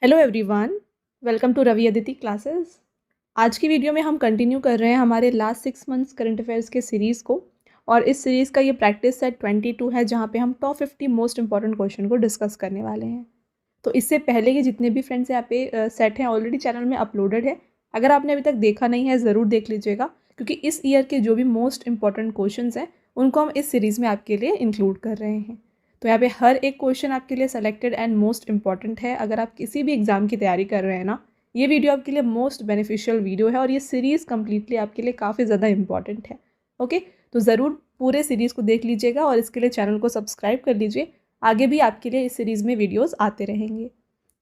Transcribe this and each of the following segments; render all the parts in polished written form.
Hello everyone, welcome to Ravi Aditi classes. आज की video में हम कंटिन्यू कर रहे हैं हमारे लास्ट 6 मंथ्स करंट अफेयर्स के सीरीज़ को। और इस सीरीज़ का ये प्रैक्टिस सेट 22 है, जहाँ पे हम टॉप 50 मोस्ट इंपॉर्टेंट क्वेश्चन को डिस्कस करने वाले हैं। तो इससे पहले के जितने भी फ्रेंड्स यहाँ पे सेट हैं ऑलरेडी चैनल में अपलोडेड है। अगर आपने अभी तक देखा नहीं है ज़रूर देख लीजिएगा, क्योंकि इस ईयर के जो भी मोस्ट इंपॉर्टेंट क्वेश्चन हैं उनको हम इस सीरीज़ में आपके लिए इंक्लूड कर रहे हैं। तो यहाँ पे हर एक क्वेश्चन आपके लिए सेलेक्टेड एंड मोस्ट इंपॉर्टेंट है। अगर आप किसी भी एग्जाम की तैयारी कर रहे हैं ना, ये वीडियो आपके लिए मोस्ट बेनिफिशियल वीडियो है और ये सीरीज़ कम्प्लीटली आपके लिए काफ़ी ज़्यादा इंपॉर्टेंट है। ओके, तो ज़रूर पूरे सीरीज़ को देख लीजिएगा और इसके लिए चैनल को सब्सक्राइब कर लीजिए। आगे भी आपके लिए इस सीरीज़ में वीडियोज़ आते रहेंगे।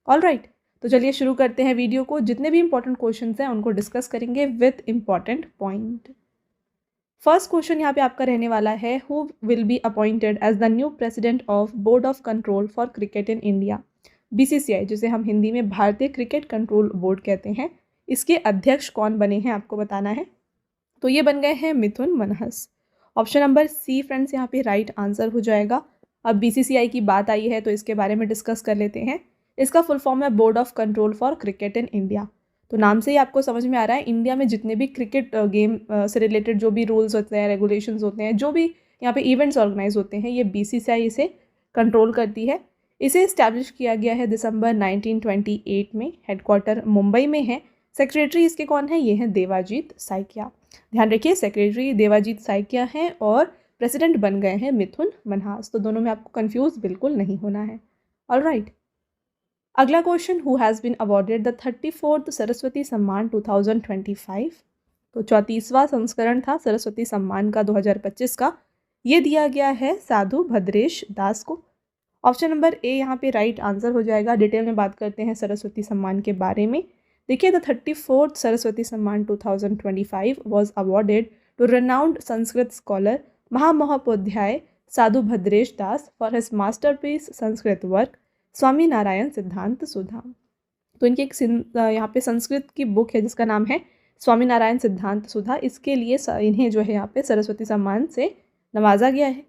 ऑल राइट, तो चलिए शुरू करते हैं वीडियो को। जितने भी इंपॉर्टेंट क्वेश्चन हैं उनको डिस्कस करेंगे with important point. First question यहाँ पे आपका रहने वाला है, who will be appointed as the new president of board of control for cricket in India, BCCI, जिसे हम हिंदी में भारतीय क्रिकेट कंट्रोल बोर्ड कहते हैं। इसके अध्यक्ष कौन बने हैं आपको बताना है। तो ये बन गए हैं मिथुन मनहस। ऑप्शन नंबर सी फ्रेंड्स यहाँ पे राइट आंसर हो जाएगा। अब बीसीसीआई की बात आई है तो इसके बारे में डिस्कस कर लेते हैं। इसका फुल फॉर्म है board of control for cricket in India. तो नाम से ही आपको समझ में आ रहा है, इंडिया में जितने भी क्रिकेट गेम से रिलेटेड जो भी रूल्स होते हैं, रेगुलेशंस होते हैं, जो भी यहाँ पे इवेंट्स ऑर्गेनाइज होते हैं, ये बीसीसीआई इसे कंट्रोल करती है। इसे इस्टेब्लिश किया गया है दिसंबर 1928 में। हेडक्वार्टर मुंबई में है। सेक्रेटरी इसके कौन है, ये हैं देवाजीत साइकिया। ध्यान रखिए, सेक्रेटरी देवाजीत साइकिया हैं और प्रेसिडेंट बन गए हैं मिथुन मनहास। तो दोनों में आपको कंफ्यूज बिल्कुल नहीं होना है। ऑल राइट, अगला question, who has been awarded the 34th Saraswati Samman 2025। तो 34वां संस्करण था सरस्वती सम्मान का 2025 का। ये दिया गया है साधु भद्रेश दास को। ऑप्शन नंबर ए यहाँ पे राइट आंसर हो जाएगा। डिटेल में बात करते हैं सरस्वती सम्मान के बारे में। देखिए, the 34th Saraswati Samman 2025 was awarded to renowned Sanskrit scholar Mahamahopadhyaya Sadhu Bhadresh Das for his masterpiece Sanskrit work Swaminarayan Siddhant Sudha. तो इनकी एक यहाँ पे संस्कृत की बुक है जिसका नाम है स्वामी नारायण सिद्धांत सुधा। इसके लिए इन्हें जो है यहाँ पे सरस्वती सम्मान से नवाजा गया है।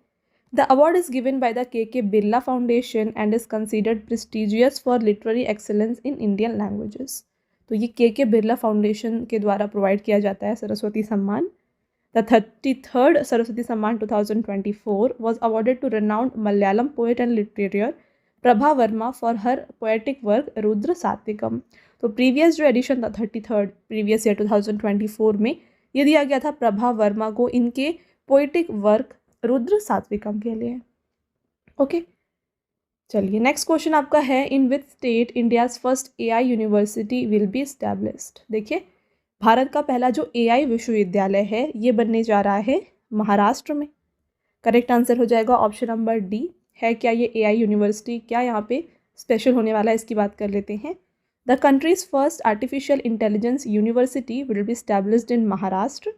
The award is given by the K Birla foundation and is considered prestigious for literary excellence in Indian languages. तो ये के बिरला फाउंडेशन के द्वारा प्रोवाइड किया जाता है सरस्वती सम्मान। The 33rd Saraswati Samman 2024 was awarded to renowned Malayalam poet and litterateur Prabha Varma for her poetic work Rudra Sathwikam. तो प्रीवियस जो एडिशन था 33rd प्रीवियस ईयर 2024 में ये दिया गया था प्रभा वर्मा को इनके पोएटिक वर्क रुद्र सात्विकम के लिए। ओके, चलिए नेक्स्ट क्वेश्चन आपका है, in which state India's first AI university will be established. देखिए, भारत का पहला जो एआई विश्वविद्यालय है ये बनने जा रहा है महाराष्ट्र में। करेक्ट आंसर हो जाएगा ऑप्शन नंबर डी। है क्या ये एआई यूनिवर्सिटी, क्या यहाँ पे स्पेशल होने वाला है, इसकी बात कर लेते हैं। The countries first artificial intelligence university will be established in Maharashtra.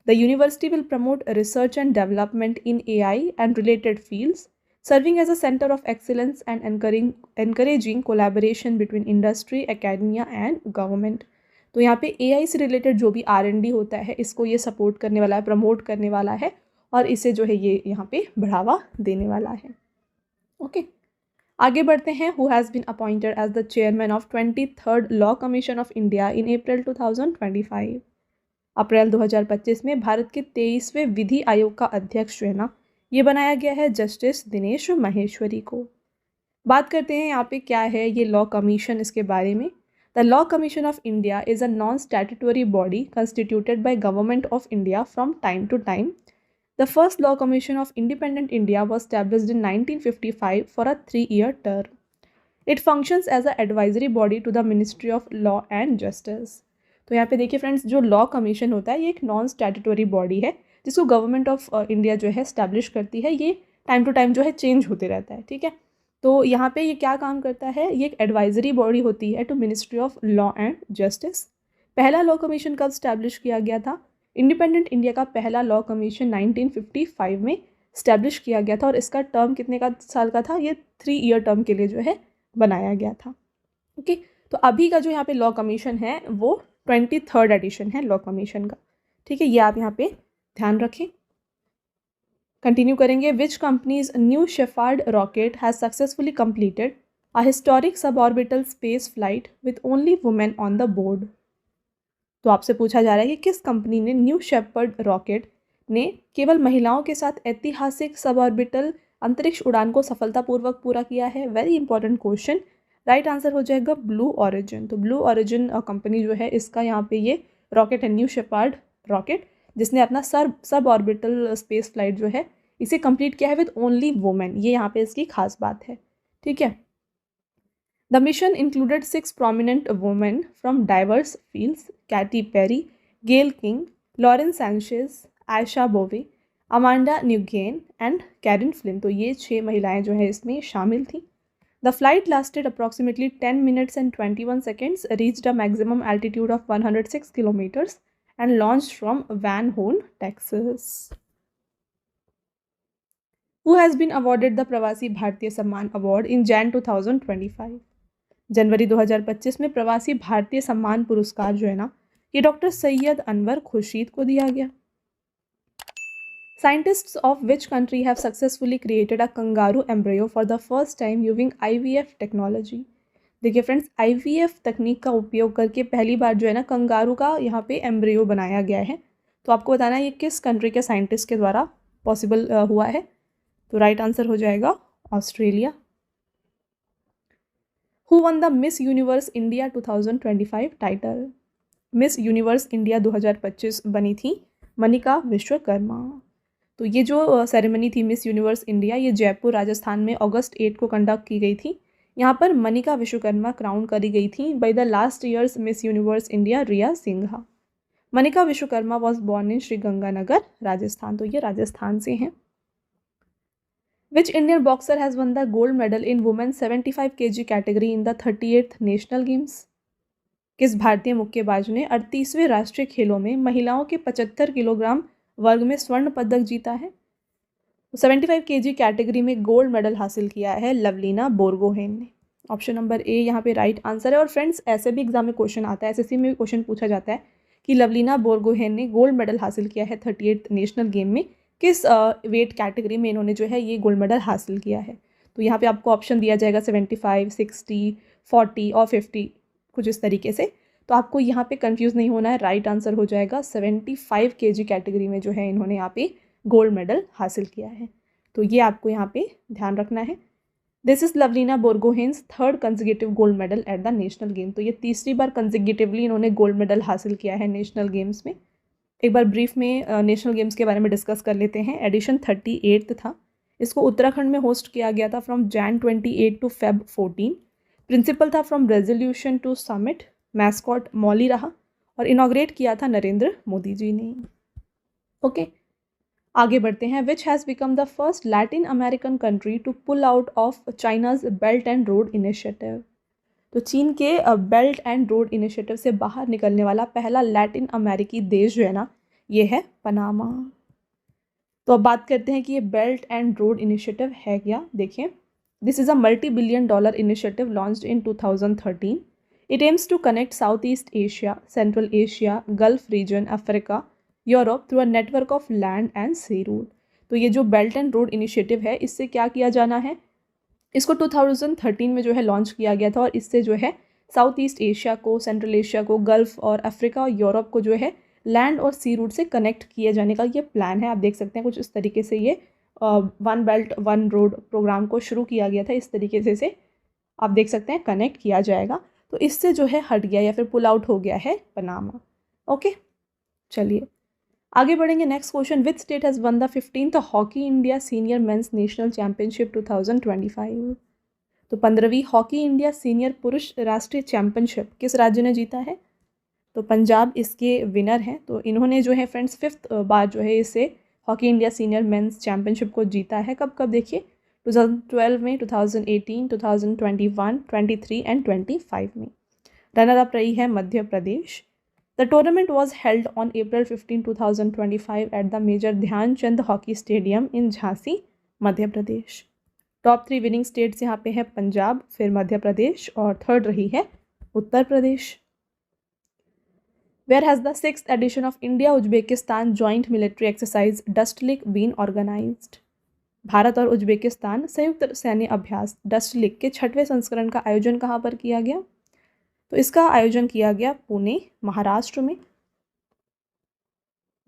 The university will promote research and development in AI and related fields, serving as a center of excellence and encouraging collaboration between industry, academia and government. तो यहाँ पे AI से related जो भी R&D होता है इसको ये सपोर्ट करने वाला है, प्रमोट करने वाला है और इसे जो है ये यहाँ पे बढ़ावा देने वाला है। ओके, आगे बढ़ते हैं। Who has been appointed as the chairman of 23rd law commission of India in April 2025। अप्रैल 2025 में भारत के 23वें विधि आयोग का अध्यक्ष जो है ना, ये बनाया गया है जस्टिस दिनेश माहेश्वरी को। बात करते हैं यहाँ पे क्या है ये लॉ कमीशन, इसके बारे में। The law commission of India is a non statutory body constituted by government of India from time to time. The first law commission of independent India was established in 1955 for a 3-year term. It functions as an advisory body to the Ministry of Law and Justice. तो यहाँ पे देखिए friends, जो law commission होता है ये एक non statutory body है जिसको गवर्नमेंट ऑफ इंडिया जो है स्टैब्लिश करती है। ये टाइम टू टाइम जो है चेंज होते रहता है, ठीक है। तो यहाँ पे ये क्या काम करता है, ये एक एडवाइजरी बॉडी होती है to ministry of law and justice. पहला लॉ कमीशन कब स्टैब्लिश किया गया था, इंडिपेंडेंट इंडिया का पहला लॉ कमीशन 1955 में स्टैब्लिश किया गया था और इसका टर्म कितने का साल का था, ये 3-year टर्म के लिए जो है बनाया गया था। ओके, तो अभी का जो यहाँ पे लॉ कमीशन है वो 23rd एडिशन है लॉ कमीशन का, ठीक है। ये आप यहाँ पे ध्यान रखें। कंटिन्यू करेंगे। विच companies new shepherd rocket has successfully completed a historic sub orbital space flight with only women on the board. तो आपसे पूछा जा रहा है कि किस कंपनी ने न्यू शेपर्ड रॉकेट ने केवल महिलाओं के साथ ऐतिहासिक सब ऑर्बिटल अंतरिक्ष उड़ान को सफलतापूर्वक पूरा किया है। Very important question. Right answer हो जाएगा ब्लू ऑरिजिन। तो ब्लू ऑरिजिन कंपनी जो है इसका यहाँ पे ये रॉकेट है न्यू शेपर्ड रॉकेट, जिसने अपना सब ऑर्बिटल स्पेस फ्लाइट जो है इसे कंप्लीट किया है विद ओनली वुमेन। ये यहाँ पे इसकी खास बात है। ठीक है। The mission included 6 prominent women from diverse fields: Katy Perry, Gayle King, Lauren Sanchez, Aisha Bove, Amanda Nguyen and Karen Flynn। तो ये 6 महिलाएं जो है इसमें शामिल थी। The flight lasted approximately 10 minutes and 21 seconds, reached a maximum altitude of 106 kilometers and launched from Van Horn, Texas. Who has been awarded the प्रवासी भारतीय सम्मान award in Jan 2025? जनवरी 2025 में प्रवासी भारतीय सम्मान पुरस्कार जो है ना ये डॉक्टर सैयद अनवर खुर्शीद को दिया गया। Scientists of which country have successfully created a kangaroo embryo for the first time using IVF technology. देखिए फ्रेंड्स, आईवीएफ तकनीक का उपयोग करके पहली बार जो है ना कंगारू का यहाँ पे एम्ब्रियो बनाया गया है। तो आपको बताना है ये किस कंट्री के साइंटिस्ट के द्वारा पॉसिबल हुआ है। तो राइट आंसर हो जाएगा Australia. Who won the Miss Universe India 2025 title? Miss Universe India 2025 बनी थी मनिका विश्वकर्मा। तो ये जो सेरेमनी थी मिस यूनिवर्स इंडिया ये जयपुर राजस्थान में अगस्त 8 को कंडक्ट की गई थी। यहाँ पर मनिका विश्वकर्मा क्राउन करी गई थी by the last years Miss Universe India Riya Singha. Manika Vishwakarma was born in Sriganganagar Rajasthan. तो ये राजस्थान से हैं। Which Indian boxer has won the gold medal in women's 75 kg category in the 38th National Games? किस भारतीय मुक्केबाज ने 38वें राष्ट्रीय खेलों में महिलाओं के 75 किलोग्राम वर्ग में स्वर्ण पदक जीता है? 75 kg कैटेगरी में गोल्ड मेडल हासिल किया है लवलीना बोरगोहेन ने। ऑप्शन नंबर ए यहाँ पे राइट आंसर है। और फ्रेंड्स ऐसे भी एग्जाम में क्वेश्चन आता है, एसएससी में भी क्वेश्चन पूछा जाता है कि लवलीना बोरगोहेन ने गोल्ड मेडल हासिल किया है 38th नेशनल गेम में, किस वेट कैटेगरी में इन्होंने जो है ये गोल्ड मेडल हासिल किया है। तो यहाँ पे आपको ऑप्शन दिया जाएगा 75, 60, 40 और 50 कुछ इस तरीके से। तो आपको यहाँ पे कंफ्यूज नहीं होना है। राइट आंसर हो जाएगा 75 kg कैटेगरी में जो है इन्होंने यहाँ पे गोल्ड मेडल हासिल किया है। तो ये आपको यहाँ पे ध्यान रखना है। This is Lovlina Borgohain's third consecutive gold medal at the national game. तो ये तीसरी बार कंसेक्यूटिवली इन्होंने गोल्ड मेडल हासिल किया है नेशनल गेम्स में। एक बार ब्रीफ में नेशनल गेम्स के बारे में डिस्कस कर लेते हैं। एडिशन 38 था। इसको उत्तराखंड में होस्ट किया गया था from Jan 28 to Feb 14। Principle था from resolution to summit. Mascot Mauli रहा और इनॉग्रेट किया था नरेंद्र मोदी जी ने। ओके आगे बढ़ते हैं। Which has become the first Latin American country to pull out of China's belt and road initiative. तो चीन के बेल्ट एंड रोड इनिशिएटिव से बाहर निकलने वाला पहला लैटिन अमेरिकी देश जो है ना ये है पनामा। तो अब बात करते हैं कि ये बेल्ट एंड रोड इनिशिएटिव है क्या। देखिए, this is a $multi-billion initiative launched in 2013। It aims to connect South East Asia, Central Asia, Gulf region, Africa, Europe through a network of land and sea route. तो ये जो belt and road initiative है इससे क्या किया जाना है, इसको 2013 में जो है लॉन्च किया गया था और इससे जो है साउथ ईस्ट एशिया को, सेंट्रल एशिया को, गल्फ और अफ्रीका और यूरोप को जो है लैंड और सी रूट से कनेक्ट किए जाने का ये प्लान है। आप देख सकते हैं कुछ इस तरीके से ये one belt one road program को शुरू किया गया था। इस तरीके से आप देख सकते हैं कनेक्ट किया जाएगा। तो इससे जो है हट गया या फिर पुल आउट हो गया है पनामा। ओके चलिए आगे बढ़ेंगे। Next question, which state has one the 15th hockey India senior mains national championship 2025। तो 15वीं हॉकी इंडिया सीनियर पुरुष राष्ट्रीय चैंपियनशिप किस राज्य ने जीता है। तो पंजाब इसके विनर हैं। तो इन्होंने जो है फ्रेंड्स 5th बार जो है इसे hockey India senior mains championship को जीता है। कब कब देखिए, 2012 में, 2018, 2021, 23 एंड 25 में। रनर अप रही है Madhya Pradesh. The tournament was held on April 15, 2025 at the Major Dhyan Chand Hockey Stadium in Jhansi, Madhya Pradesh. Top 3 winning states यहाँ पे है पंजाब, फिर मध्य प्रदेश और थर्ड रही है Uttar Pradesh. Where has the 6th edition of India-Uzbekistan Joint Military Exercise Dustlik been organized? Bharat और Uzbekistan संयुक्त सैन्य अभ्यास डस्टलिक के 6वें संस्करण का आयोजन कहाँ पर किया गया? तो इसका आयोजन किया गया पुणे, महाराष्ट्र में।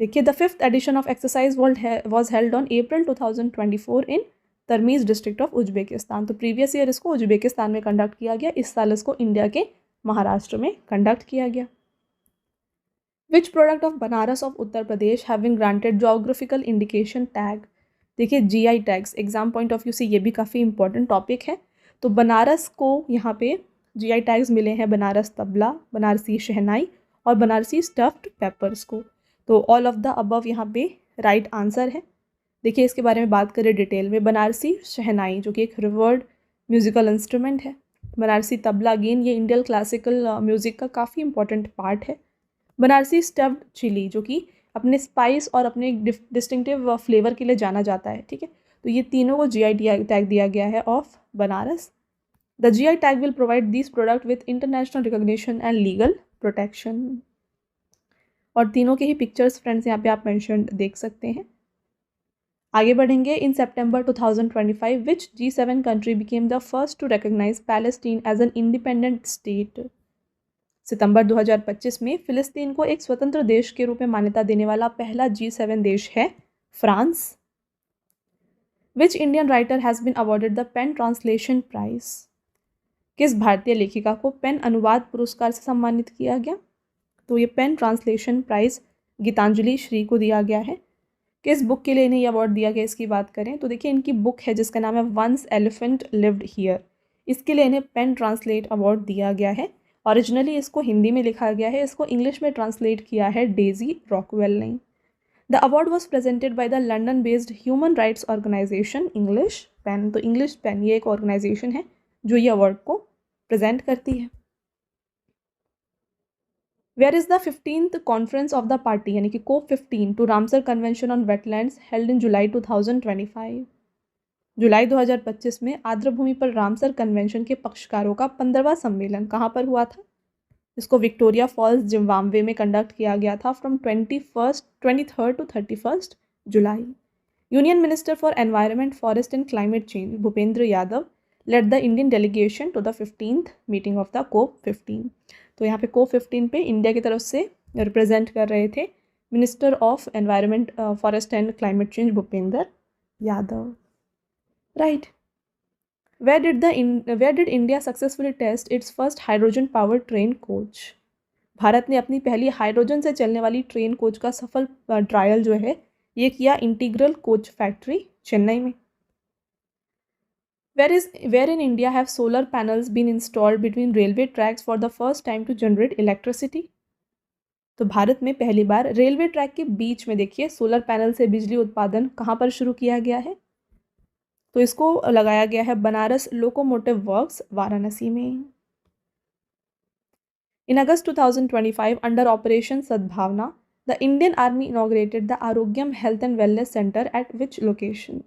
देखिए, the 5th edition of exercise world was held on April 2024 in Termez district of Uzbekistan. तो प्रीवियस ईयर इसको उज्बेकिस्तान में कंडक्ट किया गया, इस साल इसको इंडिया के महाराष्ट्र में कंडक्ट किया गया। Which product of Banaras of Uttar Pradesh have been granted geographical indication tag? देखिए, GI tags exam point of view से ये भी काफ़ी इंपॉर्टेंट टॉपिक है। तो बनारस को यहाँ पे जीआई टैग्स मिले हैं, बनारस तबला, बनारसी शहनाई और बनारसी स्टफ्ड पेपर्स को। तो ऑल ऑफ द अबव यहाँ पे राइट आंसर है। देखिए, इसके बारे में बात करें डिटेल में, बनारसी शहनाई जो कि एक रिवर्ड म्यूजिकल इंस्ट्रूमेंट है, बनारसी तबला अगेन ये इंडियन क्लासिकल म्यूज़िक का काफ़ी इंपॉर्टेंट पार्ट है, बनारसी स्टफ्ड चिली जो कि अपने स्पाइस और अपने डिस्टिंक्टिव फ्लेवर के लिए जाना जाता है, ठीक है। तो ये तीनों को जीआई टैग दिया गया है of Banaras. The GI tag will provide this product with international recognition and legal protection. और तीनों के ही पिक्चर्स फ्रेंड्स यहाँ पे आप मेंशन देख सकते हैं। आगे बढ़ेंगे। In September 2025 which G7 country became the first to recognise Palestine as an independent state? सितंबर 2025 में फिलिस्तीन को एक स्वतंत्र देश के रूप में मान्यता देने वाला पहला G7 देश है France. Which Indian writer has been awarded the PEN translation prize? किस भारतीय लेखिका को पेन अनुवाद पुरस्कार से सम्मानित किया गया? तो ये PEN translation prize Geetanjali Shree को दिया गया है। किस बुक के लिए इन्हें अवार्ड दिया गया इसकी बात करें तो देखिए, इनकी बुक है जिसका नाम है वंस एलिफेंट लिव्ड हियर, इसके लिए इन्हें पेन ट्रांसलेट अवार्ड दिया गया है। ओरिजिनली इसको हिंदी में लिखा गया है, इसको इंग्लिश में ट्रांसलेट किया है डेजी रॉकवेल ने। The award was presented by the London based human rights organisation English PEN. तो इंग्लिश पेन ये एक ऑर्गेनाइजेशन है जो ये अवार्ड को प्रेजेंट करती है। Where is the 15th conference of the party यानी कि COP15 to Ramsar convention on wetlands held in July 2025? जुलाई 2025 में आर्द्रभूमि पर रामसर कन्वेंशन के पक्षकारों का 15वां सम्मेलन कहाँ पर हुआ था? इसको विक्टोरिया फॉल्स जिम्बाब्वे में कंडक्ट किया गया था फ्रॉम 23rd to 31st जुलाई। Union minister for environment, forest and climate change Bhupender Yadav led the Indian delegation to the 15th meeting of the COP15। तो यहाँ पे COP15 पे इंडिया की तरफ से रिप्रेजेंट कर रहे थे minister of environment, forest and climate change Bhupender Yadav, right. Where did India successfully test its first hydrogen powered train coach? Bharat ने अपनी पहली हाइड्रोजन से चलने वाली ट्रेन कोच का सफल ट्रायल जो है ये किया इंटीग्रल कोच फैक्ट्री चेन्नई में। Where in India have solar panels been installed between railway tracks for the first time to generate electricity? तो भारत में पहली बार रेलवे ट्रैक के बीच में देखिए सोलर पैनल से बिजली उत्पादन कहाँ पर शुरू किया गया है? तो इसको लगाया गया है बनारस लोकोमोटिव वर्क्स वाराणसी में। In August 2025 under operation Sadbhavana the Indian army inaugurated the Arogyam health and wellness centre at which location?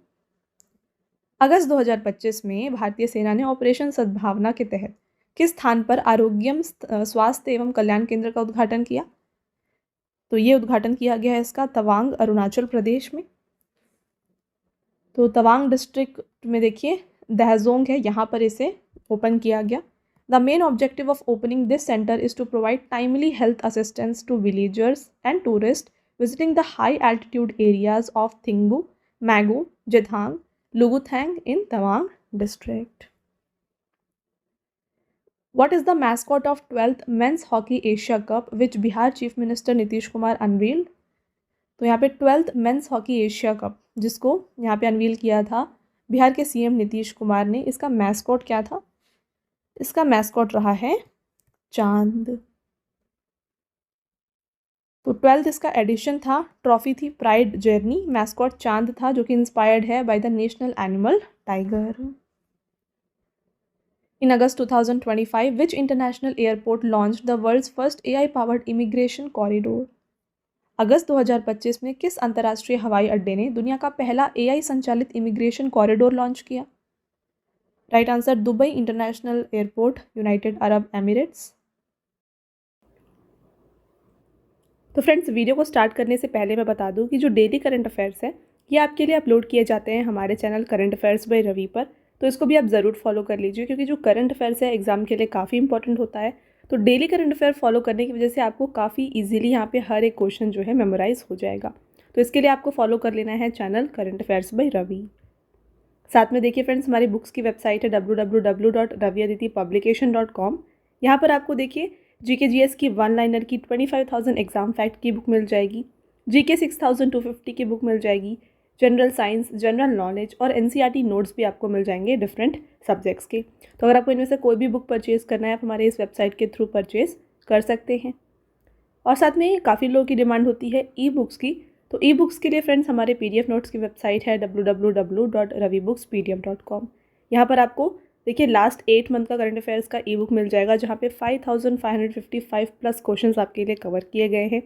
अगस्त 2025 में भारतीय सेना ने ऑपरेशन सद्भावना के तहत किस स्थान पर आरोग्यम स्वास्थ्य एवं कल्याण केंद्र का उद्घाटन किया? तो ये उद्घाटन किया गया है इसका तवांग अरुणाचल प्रदेश में। तो तवांग डिस्ट्रिक्ट में देखिए दहजोंग है, यहाँ पर इसे ओपन किया गया। The main objective of opening this centre is to provide timely health assistance to villagers and tourist visiting the high altitude areas of Thingbu, Mago, Jethang, Luguthang in Tawang district. What is the mascot of 12th Men's Hockey Asia Cup which Bihar chief minister Nitish Kumar unveiled? तो यहाँ पे 12th men's hockey Asia cup जिसको यहाँ पे unveil किया था बिहार के CM Nitish Kumar ने, इसका मैस्कॉट क्या था? इसका मैस्कॉट रहा है चांद। तो 12th इसका एडिशन था, ट्रॉफी थी प्राइड जर्नी, मैस्कॉट चांद था जो कि इंस्पायर्ड है by the national animal tiger. In August 2025 which international airport launch the world's first AI powered immigration corridor? अगस्त 2025 में किस अंतर्राष्ट्रीय हवाई अड्डे ने दुनिया का पहला AI संचालित इमिग्रेशन कॉरिडोर लॉन्च किया? Right answer Dubai international airport, United Arab Emirates. तो फ्रेंड्स, वीडियो को स्टार्ट करने से पहले मैं बता दूं कि जो डेली करंट अफेयर्स है ये आपके लिए अपलोड किए जाते हैं हमारे channel current affairs by Ravi पर, तो इसको भी आप ज़रूर फॉलो कर लीजिए, क्योंकि जो करंट अफेयर्स है एग्जाम के लिए काफ़ी इंपॉर्टेंट होता है। तो डेली करंट अफेयर फॉलो करने की वजह से आपको काफ़ी ईजिली यहाँ पे हर एक क्वेश्चन जो है मेमोराइज हो जाएगा। तो इसके लिए आपको फॉलो कर लेना है channel current affairs by Ravi. साथ में देखिए फ्रेंड्स, हमारी बुक्स की वेबसाइट है www.raviaditipublication.com। यहाँ पर आपको देखिए जीके जीएस की वन लाइनर की 25,000 एग्जाम फैक्ट की बुक मिल जाएगी, जीके 6,250 की बुक मिल जाएगी, जनरल साइंस, जनरल नॉलेज और एनसीईआरटी नोट्स भी आपको मिल जाएंगे डिफरेंट सब्जेक्ट्स के। तो अगर आपको इनमें से कोई भी बुक परचेज करना है, आप हमारे इस वेबसाइट के थ्रू परचेज कर सकते हैं। और साथ में काफ़ी लोगों की डिमांड होती है ई बुक्स की, तो ई बुक्स के लिए फ्रेंड्स हमारे पीडीएफ नोट्स की वेबसाइट है www.ravibookspdf.com। यहाँ पर आपको देखिए लास्ट 8 मंथ का करंट अफेयर्स का ई बुक मिल जाएगा, जहाँ पे 5,555 प्लस क्वेश्चंस आपके लिए कवर किए गए हैं।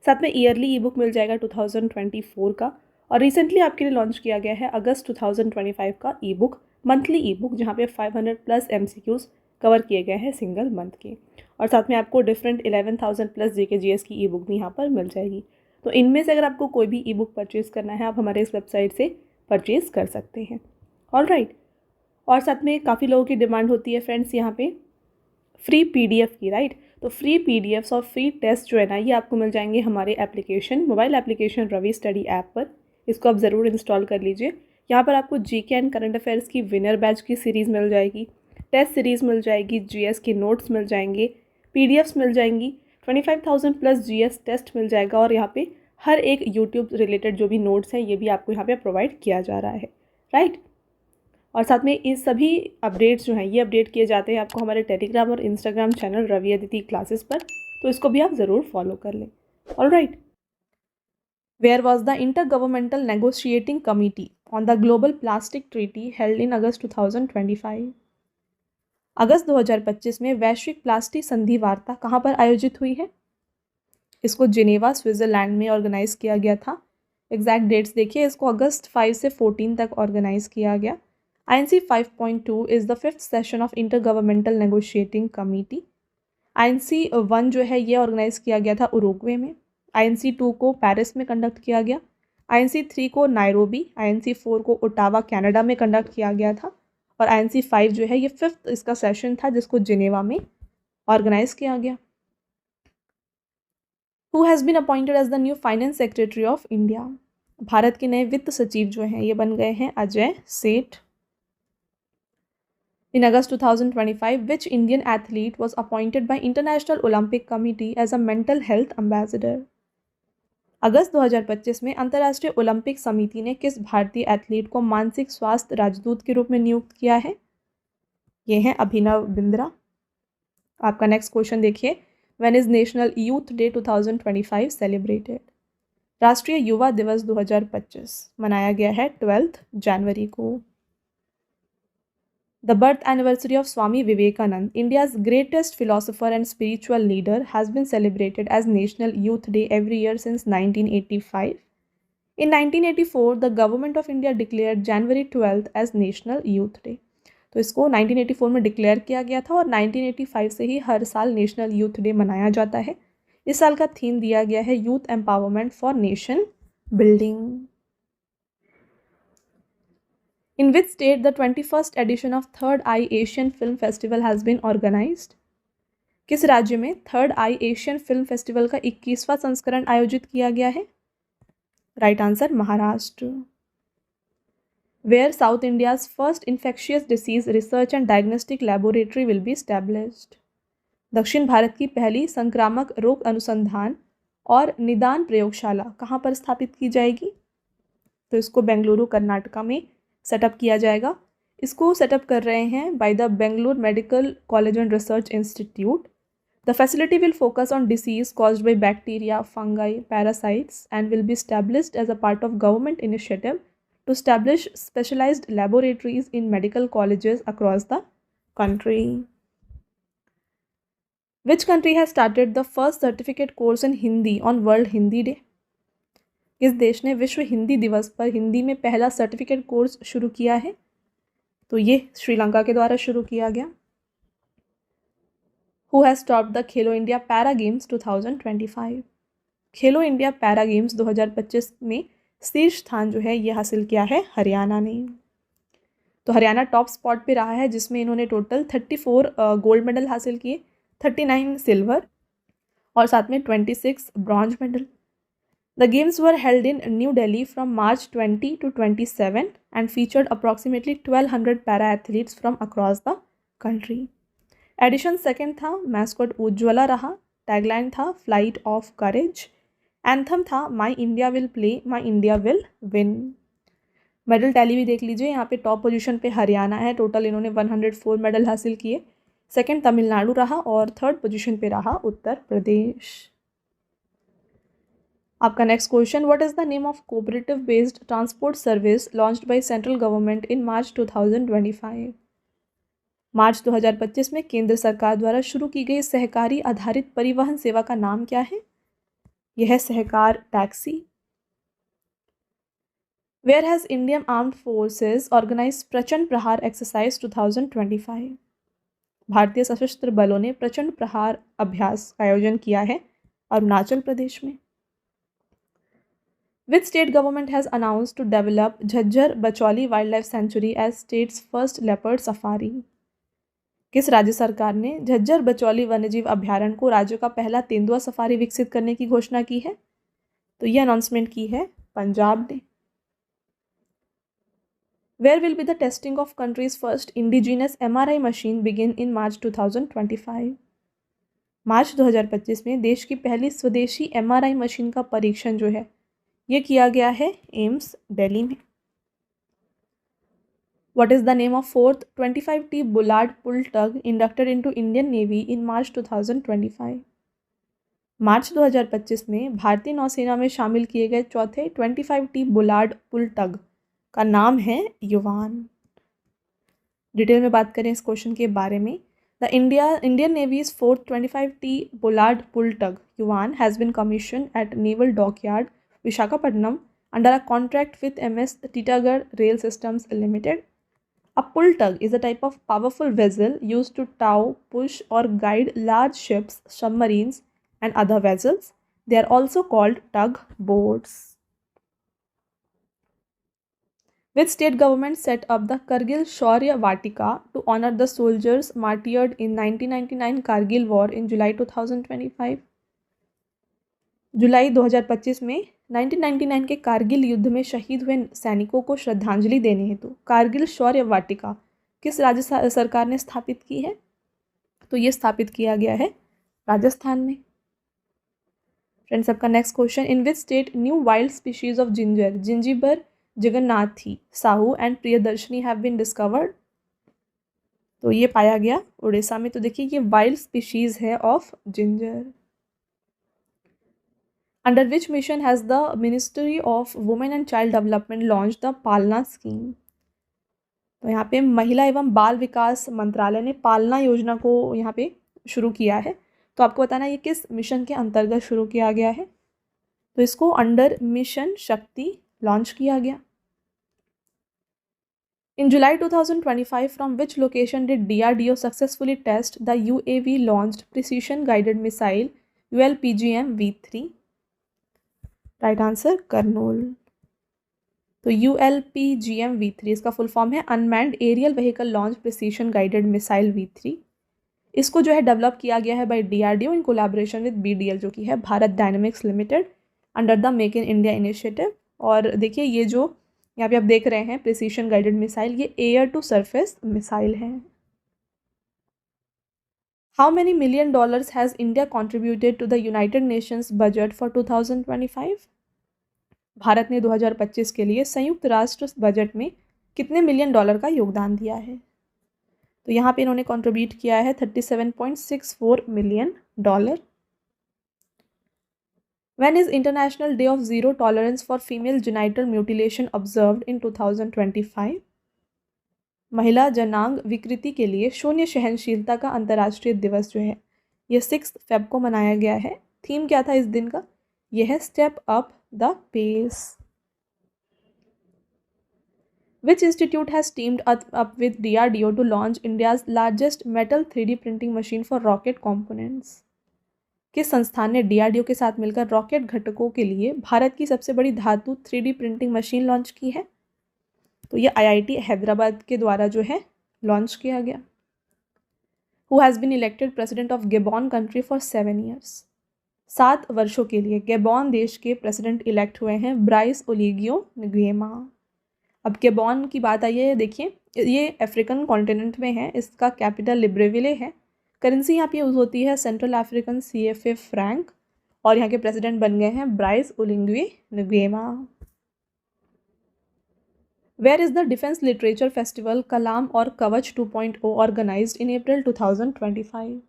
साथ में ईयरली ई बुक मिल जाएगा 2024 का, और रिसेंटली आपके लिए लॉन्च किया गया है अगस्त 2025 का ई बुक, मंथली ई बुक, जहाँ पे 500 प्लस MCQs कवर किए गए हैं सिंगल मंथ के। और साथ में आपको डिफरेंट 11,000 प्लस जीके जीएस की ई बुक भी यहाँ पर मिल जाएगी। तो इनमें से अगर आपको कोई भी ई बुक परचेज़ करना है, आप हमारे इस वेबसाइट से परचेज़ कर सकते हैं। ऑलराइट। और साथ में काफ़ी लोगों की डिमांड होती है फ्रेंड्स यहाँ पे फ्री पीडीएफ की, राइट। तो फ्री पीडीएफ्स और फ्री टेस्ट जो है ना, ये आपको मिल जाएंगे हमारे application, mobile application Ravi study app पर। इसको आप ज़रूर इंस्टॉल कर लीजिए। यहाँ पर आपको जीके एंड करंट अफेयर्स की विनर बैच की सीरीज़ मिल जाएगी, टेस्ट सीरीज़ मिल जाएगी, जीएस के नोट्स मिल जाएंगे, पीडीएफ्स मिल जाएंगी, 25,000 प्लस जीएस टेस्ट मिल जाएगा, और यहाँ पे हर एक यूट्यूब रिलेटेड जो भी नोट्स हैं ये भी आपको यहाँ पे प्रोवाइड किया जा रहा है, राइट। और साथ में इस सभी अपडेट्स जो हैं ये अपडेट किए जाते हैं आपको हमारे टेलीग्राम और Instagram channel Ravi Aditi classes पर, तो इसको भी आप ज़रूर फॉलो कर लें। Alright. Where was the intergovernmental negotiating committee on the global plastic treaty held in August 2025? अगस्त 2025 में वैश्विक प्लास्टिक संधि वार्ता कहाँ पर आयोजित हुई है? इसको जिनेवा स्विट्ज़रलैंड में ऑर्गेनाइज किया गया था। एग्जैक्ट डेट्स देखिए, इसको अगस्त 5 से 14 तक ऑर्गेनाइज किया गया। INC 5.2 is the 5th session of inter governmental negotiating committee. INC 1 जो है ये ऑर्गेनाइज किया गया था उरुग्वे में, INC 2 को पेरिस में कंडक्ट किया गया, INC 3 को नायरोबी, INC 4 को ओटावा कनाडा में कंडक्ट किया गया था, और INC 5 जो है ये 5th इसका सेशन था जिसको जिनेवा में ऑर्गेनाइज किया गया। Who has been appointed as the new finance secretary of India? Bharat के नए वित्त सचिव जो हैं ये बन गए हैं अजय सेठ। In August 2025, which Indian athlete was appointed by International Olympic Committee as a mental health ambassador? अगस्त 2025 में अंतर्राष्ट्रीय ओलंपिक समिति ने किस भारतीय एथलीट को मानसिक स्वास्थ्य राजदूत के रूप में नियुक्त किया है? ये हैं अभिनव बिंद्रा। आपका नेक्स्ट क्वेश्चन देखिए, when is national youth day 2025 celebrated? राष्ट्रीय युवा दिवस 2025 मनाया गया है 12 जनवरी को। The birth anniversary of Swami Vivekanand, India's greatest philosopher and spiritual leader, has been celebrated as National Youth Day every year since 1985. In 1984, the Government of India declared January 12th as National Youth Day. तो इसको 1984 में declare किया गया था, और 1985 से ही हर साल national youth day मनाया जाता है। इस साल का थीम दिया गया है youth empowerment for nation building. In which state the 21st edition of Third Eye Asian Film Festival has been organized? किस राज्य में थर्ड आई एशियन फिल्म फेस्टिवल का 21वां संस्करण आयोजित किया गया है? Right answer Maharashtra. Where South India's first infectious disease research and diagnostic laboratory will be established? दक्षिण भारत की पहली संक्रामक रोग अनुसंधान और निदान प्रयोगशाला कहाँ पर स्थापित की जाएगी? तो इसको बेंगलुरु कर्नाटका में सेटअप किया जाएगा। इसको सेटअप कर रहे हैं by the Bengaluru medical college and research institute. The facility will focus on disease caused by bacteria, fungi, parasites and will be established as a part of government initiative to establish specialized laboratories in medical colleges across the country. Which country has started the first certificate course in Hindi on World Hindi Day? किस देश ने विश्व हिंदी दिवस पर हिंदी में पहला certificate course शुरू किया है? तो ये श्रीलंका के द्वारा शुरू किया गया। Who has topped the Khelo India para games 2025? Khelo India para games 2025 में शीर्ष स्थान जो है ये हासिल किया है हरियाणा ने। तो हरियाणा टॉप स्पॉट पे रहा है, जिसमें इन्होंने टोटल 34 गोल्ड मेडल हासिल किए, 39 सिल्वर और साथ में 26 bronze medal. The games were held in new Delhi from March 20 to 27 and featured approximately 1200 para athletes from across the country. Edition second था, मैस्कॉट उज्ज्वला रहा, टैगलाइन था फ्लाइट ऑफ करेज, एंथम था my India will play my India will win. Medal tally भी देख लीजिए, यहाँ पे top position पे हरियाणा है, टोटल इन्होंने 104 मेडल हासिल किए। सेकंड तमिलनाडु रहा और थर्ड पोजीशन पे रहा उत्तर प्रदेश। आपका next question, what is the name of cooperative based transport service launched by central government in March 2025? मार्च 2025 में केंद्र सरकार द्वारा शुरू की गई सहकारी आधारित परिवहन सेवा का नाम क्या है? यह है सहकार taxi. Where has Indian Armed Forces organized प्रचंड प्रहार एक्सरसाइज 2025? भारतीय सशस्त्र बलों ने प्रचंड प्रहार अभ्यास का आयोजन किया है अरुणाचल प्रदेश में। Which state government has announced to develop Jhajjar Bachauli wild life sanctuary as state's first leopard safari? किस राज्य सरकार ने झज्जर बचौली वन्यजीव अभ्यारण्य को राज्य का पहला तेंदुआ सफारी विकसित करने की घोषणा की है? तो ये अनाउंसमेंट की है पंजाब ने। Where will be the testing of country's first indigenous MRI machine begin in March 2025? मार्च 2025 में देश की पहली स्वदेशी MRI मशीन का परीक्षण जो है ये किया गया है एम्स दिल्ली में। What is the name of fourth 25T Bullard pull tug inducted into Indian Navy in March 2025? मार्च 2025 में भारतीय नौसेना में शामिल किए गए चौथे 25T बुलार्ड पुल टग का नाम है युवान। डिटेल में बात करें इस क्वेश्चन के बारे में, the Indian Navy's fourth 25T bollard pull tug Yuvan has been commissioned at naval dockyard Visakhapatnam under a contract with MS Titagarh Rail Systems Limited. A pull tug is a type of powerful vessel used to tow, push or guide large ships, submarines and other vessels. They are also called tugboats. Which state government set up the Kargil Shaurya Vatika to honor the soldiers martyred in 1999 Kargil War in July 2025? जुलाई 2025 में 1999 के कारगिल युद्ध में शहीद हुए सैनिकों को श्रद्धांजलि देने हेतु कारगिल शौर्य वाटिका किस राज्य सरकार ने स्थापित की है? तो ये स्थापित किया गया है राजस्थान में। फ्रेंड्स, आपका next question, in which state new wild species of Zingiber Jagannathii Sahu and Priyadarshini have been discovered? तो ये पाया गया उड़ीसा में। तो देखिए ये वाइल्ड स्पीशीज है of ginger. Under which mission has the ministry of women and child development launch the Palna scheme? तो यहाँ पे महिला एवं बाल विकास मंत्रालय ने पालना योजना को यहाँ पे शुरू किया है। तो आपको बताना ये किस मिशन के अंतर्गत शुरू किया गया है? तो इसको अंडर मिशन शक्ति लॉन्च किया गया। In July 2025, from which location did DRDO successfully test the UAV launched precision guided missile ULPGM V3? Right answer Kurnool. तो ULPGM V3 इसका फुल फॉर्म है unmanned aerial vehicle launch precision guided missile V3। इसको जो है develop किया गया है by DRDO in collaboration with BDL जो कि है Bharat dynamics limited under the make in India initiative. और देखिए ये जो यहाँ पे आप देख रहे हैं प्रिसीशन गाइडेड मिसाइल ये एयर टू सरफेस मिसाइल है। How many $1 million has India contributed to the United Nations budget for 2025? Bharat ने 2025 के लिए संयुक्त राष्ट्र बजट में कितने $1 million का योगदान दिया है? तो यहाँ पे इन्होंने कंट्रीब्यूट किया है $37.64 million। When is International Day of Zero Tolerance for Female Genital Mutilation observed in 2025? महिला जनांग विकृति के लिए शून्य सहनशीलता का अंतर्राष्ट्रीय दिवस जो है ये 6 Feb को मनाया गया है। थीम क्या था इस दिन का? यह है step up the pace. Which institute has teamed up with DRDO to launch India's largest metal 3D printing machine for rocket components? किस संस्थान ने DRDO के साथ मिलकर रॉकेट घटकों के लिए भारत की सबसे बड़ी धातु 3D प्रिंटिंग मशीन लॉन्च की है? तो ये IIT हैदराबाद के द्वारा जो है लॉन्च किया गया। Who has been elected president of Gabon country for 7 years? 7 वर्षों के लिए गेबॉन देश के प्रेसिडेंट इलेक्ट हुए हैं ब्राइस ओलिगियो nguema। अब गेबॉन की बात आई है, देखिए ये अफ्रीकन कॉन्टिनेंट में है, इसका कैपिटल लिब्रेविले है। करेंसी यहाँ पे यूज़ होती है सेंट्रल अफ्रीकन CFA फ्रैंक, और यहाँ के प्रेसिडेंट बन गए हैं Brice Oligui nguema। Where is the defence literature festival Kalam और कवच 2.0 ऑर्गेनाइज्ड इन April 2025?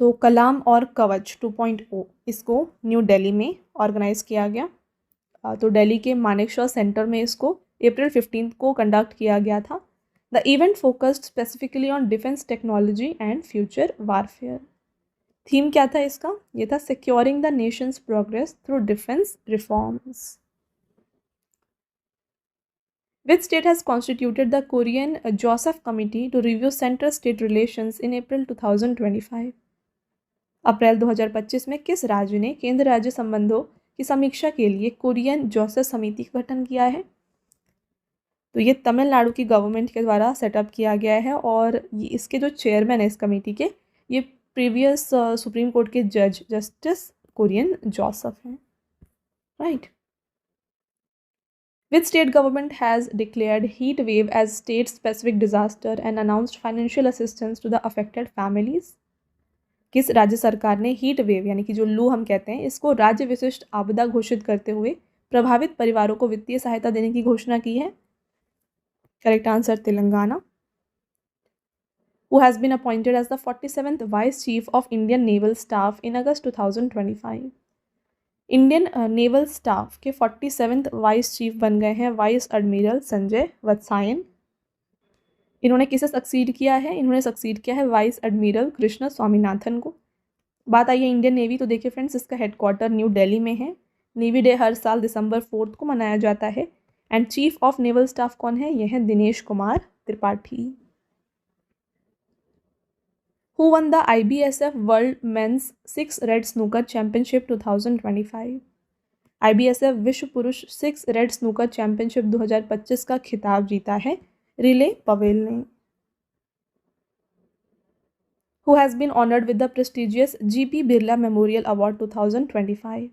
तो कलाम और कवच 2.0 इसको न्यू दिल्ली में ऑर्गेनाइज किया गया। तो दिल्ली के मानेकशॉ सेंटर में इसको April 15 को कंडक्ट किया गया था। The event focused specifically on defence technology and future warfare. Theme क्या था इसका? ये था securing the Nations progress through defence reforms. Which state has constituted the Korean Joseph Committee to review center-state relations in April 2025? अप्रैल 2025 में किस राज्य ने केंद्र राज्य संबंधों की समीक्षा के लिए कोरियन जोसेफ समिति का गठन किया है? तो ये तमिलनाडु की गवर्नमेंट के द्वारा सेटअप किया गया है, और ये इसके जो चेयरमैन है इस कमेटी के, ये प्रीवियस सुप्रीम कोर्ट के जज जस्टिस कोरियन जोसेफ हैं, right. Which state government has declared heat wave as state-specific disaster and announced financial assistance to the affected families? किस राज्य सरकार ने हीट वेव यानी कि जो लू हम कहते हैं इसको राज्य विशिष्ट आपदा घोषित करते हुए प्रभावित परिवारों को वित्तीय सहायता देने की घोषणा की है? Correct answer Telangana. Who has been appointed as the 47th Vice Chief of Indian Naval Staff in August 2025? Indian naval staff के 47th वाइस चीफ बन गए हैं वाइस एडमिरल संजय वत्सायन। इन्होंने किसे सक्सीड किया है? इन्होंने सक्सीड किया है वाइस एडमिरल कृष्ण स्वामीनाथन को। बात आई है इंडियन नेवी, तो देखिए फ्रेंड्स इसका हेडक्वार्टर न्यू दिल्ली में है। नेवी डे हर साल December 4 को मनाया जाता है। And chief of naval staff कौन है? यह है Dinesh Kumar Tripathi. Who won the IBSF World Men's 6 Red Snooker Championship 2025? IBSF विश्व पुरुष 6 रेड स्नूकर चैंपियनशिप 2025 का खिताब जीता है रिले पवेल ने। Who has been honored with the prestigious GP Birla memorial award 2025?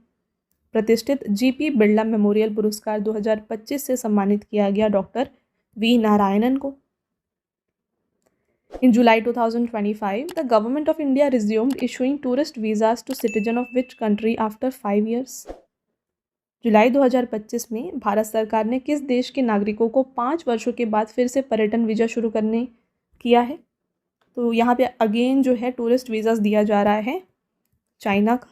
प्रतिष्ठित GP बिरला मेमोरियल पुरस्कार 2025 से सम्मानित किया गया डॉक्टर V नारायणन को। In July 2025, the Government of India resumed issuing tourist visas to citizens of which country after 5 years? जुलाई 2025 में भारत सरकार ने किस देश के नागरिकों को 5 वर्षों के बाद फिर से पर्यटन वीज़ा शुरू करने किया है? तो यहाँ पे अगेन जो है टूरिस्ट वीज़ास दिया जा रहा है चाइना का।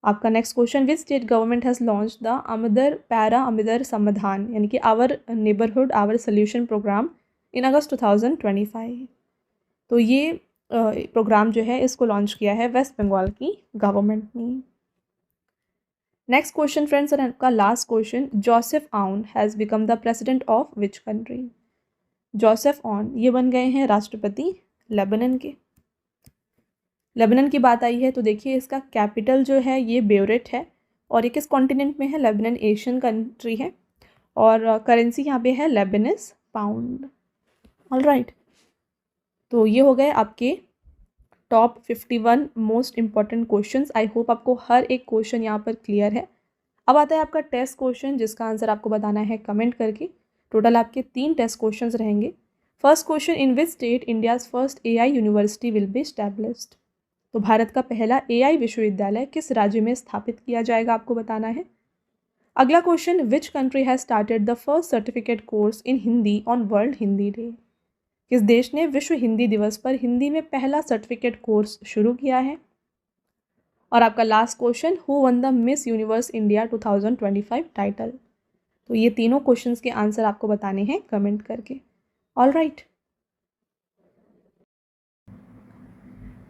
आपका next question, which state government has launch the Amader Para Amader Samadhan यानी कि our neighbourhood our solution programme in August 2025? तो ये प्रोग्राम जो है इसको लॉन्च किया है वेस्ट बंगाल की गवर्नमेंट ने। नेक्स्ट क्वेश्चन फ्रेंड्स और आपका last question, Joseph on has become the president of which country? Joseph on ये बन गए हैं राष्ट्रपति लेबनान के। लेबनान की बात आई है तो देखिए इसका कैपिटल जो है ये बेयरूट है, और ये किस कॉन्टिनेंट में है? लेबनान एशियन कंट्री है, और करेंसी यहाँ पे है लेबनीज पाउंड। ऑल राइट, तो ये हो गए आपके top 51 most important questions. I hope आपको हर एक क्वेश्चन यहाँ पर क्लियर है। अब आता है आपका टेस्ट क्वेश्चन जिसका आंसर आपको बताना है कमेंट करके। टोटल आपके 3 टेस्ट क्वेश्चंस रहेंगे। First question, in which state India's first AI university will be established? तो भारत का पहला AI विश्वविद्यालय किस राज्य में स्थापित किया जाएगा आपको बताना है। अगला question, which country has started the first certificate course in Hindi on world Hindi day? किस देश ने विश्व हिंदी दिवस पर हिंदी में पहला सर्टिफिकेट कोर्स शुरू किया है? और आपका last question, who one the miss Universe India 2025 title? तो ये तीनों क्वेश्चंस के आंसर आपको बताने हैं कमेंट करके। ऑल राइट,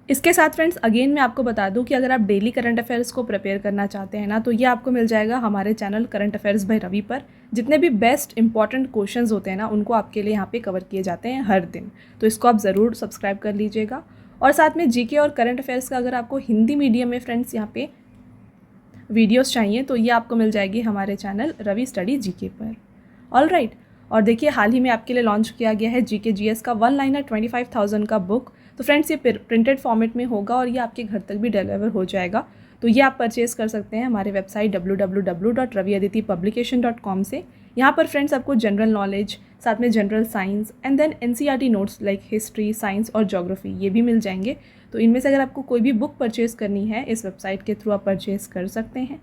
इसके साथ फ्रेंड्स अगेन मैं आपको बता दूं कि अगर आप डेली करंट अफेयर्स को प्रिपेयर करना चाहते हैं ना, तो ये आपको मिल जाएगा हमारे channel current affairs by Ravi पर। जितने भी बेस्ट इंपॉर्टेंट क्वेश्चंस होते हैं ना, उनको आपके लिए यहाँ पे कवर किए जाते हैं हर दिन, तो इसको आप ज़रूर सब्सक्राइब कर लीजिएगा। और साथ में जीके और करंट अफेयर्स का अगर आपको हिंदी मीडियम में फ्रेंड्स यहाँ पे वीडियोस चाहिए तो ये आपको मिल जाएगी हमारे चैनल रवि स्टडी जीके पर। ऑल राइट, और देखिए हाल ही में आपके लिए लॉन्च किया गया है जीके जीएस का 1 लाइनर 25,000 का बुक। तो फ्रेंड्स ये प्रिंटेड फॉर्मेट में होगा और ये आपके घर तक भी डिलीवर हो जाएगा। तो ये आप परचेज़ कर सकते हैं हमारे वेबसाइट www.raviaditipublication.com से। यहाँ पर फ्रेंड्स आपको जनरल नॉलेज, साथ में general science and then NCERT notes like history, science और ज्योग्राफी ये भी मिल जाएंगे। तो इनमें से अगर आपको कोई भी बुक परचेज़ करनी है इस वेबसाइट के थ्रू आप परचेज़ कर सकते हैं।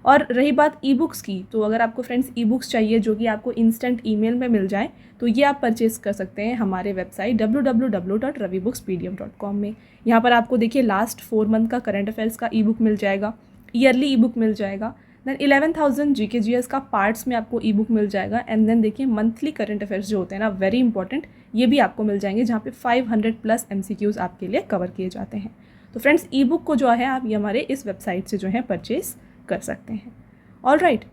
और रही बात ई बुक्स की, तो अगर आपको फ्रेंड्स ई बुक्स चाहिए जो कि आपको इंस्टेंट ईमेल में मिल जाए तो ये आप परचेज़ कर सकते हैं हमारे वेबसाइट www.ravibooks.pdf.com में। यहाँ पर आपको देखिए लास्ट 4 मंथ का करंट अफेयर्स का ई बुक मिल जाएगा, ईयरली ई बुक मिल जाएगा, देन 11,000 जीके जीएस का पार्ट्स में आपको ई बुक मिल जाएगा एंड देन देखिए मंथली करंट अफेयर्स जो होते हैं ना वेरी इंपॉर्टेंट, ये भी आपको मिल जाएंगे जहाँ पे 500+ MCQs आपके लिए कवर किए जाते हैं। तो फ्रेंड्स ई बुक को जो है आप ये हमारे इस वेबसाइट से जो है परचेज़ कर सकते हैं। ऑल राइट,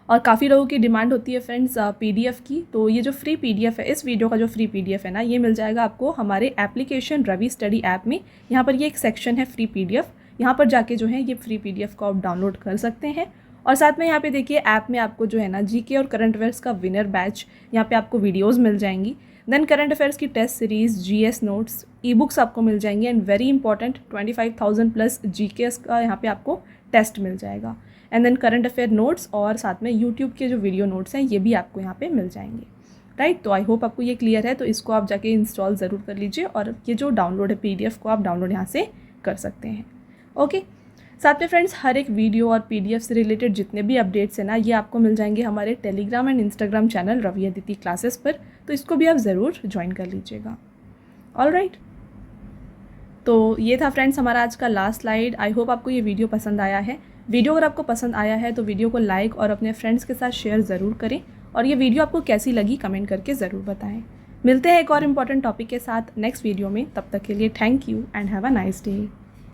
और काफ़ी लोगों की डिमांड होती है फ्रेंड्स PDF की। तो ये जो फ्री PDF है, इस वीडियो का जो फ्री PDF है ना, ये मिल जाएगा आपको हमारे एप्लीकेशन रवि स्टडी ऐप में। यहाँ पर ये एक सेक्शन है फ्री PDF, यहाँ पर जाके जो है ये फ्री PDF को आप डाउनलोड कर सकते हैं। और साथ में यहाँ पे देखिए ऐप में आपको जो है ना जीके और करंट अफेयर्स का विनर बैच, यहाँ पे आपको वीडियोज़ मिल जाएंगी, देन करंट अफेयर्स की test series, GS notes, e books आपको मिल जाएंगी एंड वेरी इंपॉर्टेंट 25,000+ GKs का यहाँ पे आपको टेस्ट मिल जाएगा and then current affair notes और साथ में यूट्यूब के जो वीडियो नोट्स हैं ये भी आपको यहाँ पे मिल जाएंगे। राइट, तो आई होप आपको ये क्लियर है। तो इसको आप जाके इंस्टॉल ज़रूर कर लीजिए और ये जो डाउनलोड है PDF को आप डाउनलोड यहाँ से कर सकते हैं। ओके, साथ में फ्रेंड्स हर एक वीडियो और PDF से रिलेटेड जितने भी अपडेट्स हैं ना ये आपको मिल जाएंगे हमारे Telegram and Instagram channel Ravi Aditi classes पर, तो इसको भी आप ज़रूर ज्वाइन कर लीजिएगा। ऑल राइट, तो ये था फ्रेंड्स हमारा आज का लास्ट स्लाइड। आई होप आपको ये वीडियो पसंद आया है। वीडियो अगर आपको पसंद आया है तो वीडियो को लाइक और अपने फ्रेंड्स के साथ शेयर ज़रूर करें और ये वीडियो आपको कैसी लगी कमेंट करके ज़रूर बताएं। मिलते हैं एक और इम्पॉर्टेंट टॉपिक के साथ नेक्स्ट वीडियो में, तब तक के लिए thank you and have a nice day.